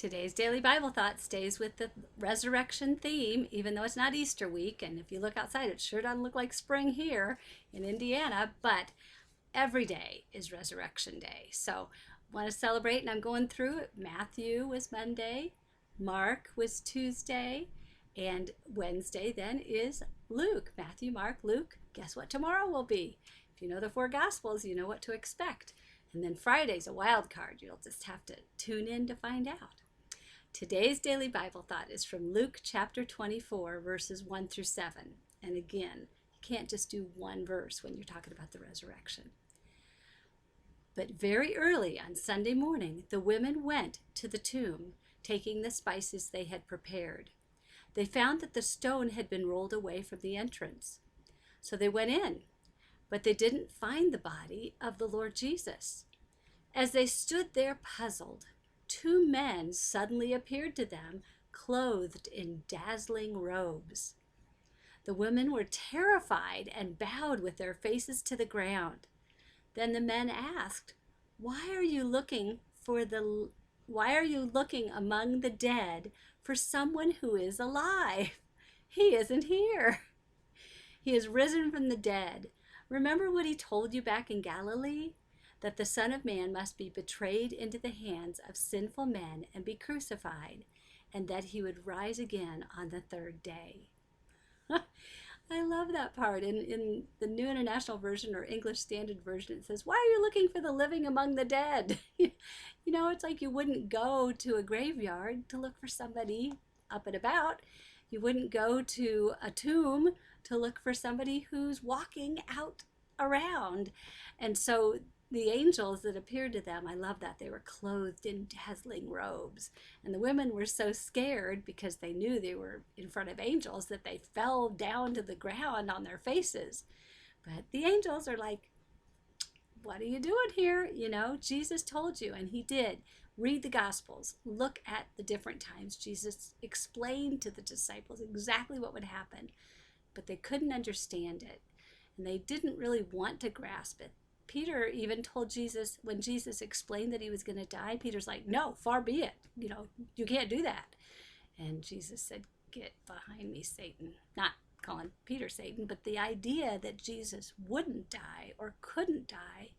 Today's daily Bible thought stays with the resurrection theme, even though it's not Easter week. And if you look outside, it sure doesn't look like spring here in Indiana, but every day is Resurrection Day. So I want to celebrate, and I'm going through it. Matthew was Monday, Mark was Tuesday, and Wednesday then is Luke. Matthew, Mark, Luke. Guess what tomorrow will be? If you know the four Gospels, you know what to expect. And then Friday's a wild card. You'll just have to tune in to find out. Today's daily Bible thought is from Luke chapter 24, verses 1 through 7. And again, you can't just do one verse when you're talking about the resurrection. But very early on Sunday morning, the women went to the tomb, taking the spices they had prepared. They found that the stone had been rolled away from the entrance. So they went in, but they didn't find the body of the Lord Jesus. As they stood there puzzled, two men suddenly appeared to them, clothed in dazzling robes. The women were terrified and bowed with their faces to the ground. Then the men asked, "Why are you looking among the dead for someone who is alive? He isn't here. He is risen from the dead. Remember what he told you back in Galilee? That the Son of Man must be betrayed into the hands of sinful men and be crucified, and that he would rise again on the third day." I love that part. In the New International Version or English Standard Version, it says, "Why are you looking for the living among the dead?" It's like you wouldn't go to a graveyard to look for somebody up and about. You wouldn't go to a tomb to look for somebody who's walking out around. And so the angels that appeared to them, I love that, they were clothed in dazzling robes. And the women were so scared because they knew they were in front of angels that they fell down to the ground on their faces. But the angels are like, "What are you doing here? Jesus told you," and he did. Read the Gospels. Look at the different times Jesus explained to the disciples exactly what would happen, but they couldn't understand it, and they didn't really want to grasp it. Peter even told Jesus, when Jesus explained that he was going to die, Peter's like, "No, far be it. You can't do that." And Jesus said, "Get behind me, Satan." Not calling Peter Satan, but the idea that Jesus wouldn't die or couldn't die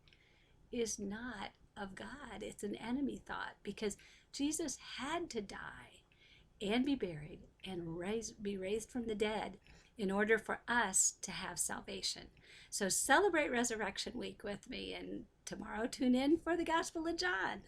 is not of God. It's an enemy thought, because Jesus had to die and be buried and be raised from the dead in order for us to have salvation. So celebrate Resurrection Week with me, and tomorrow tune in for the Gospel of John.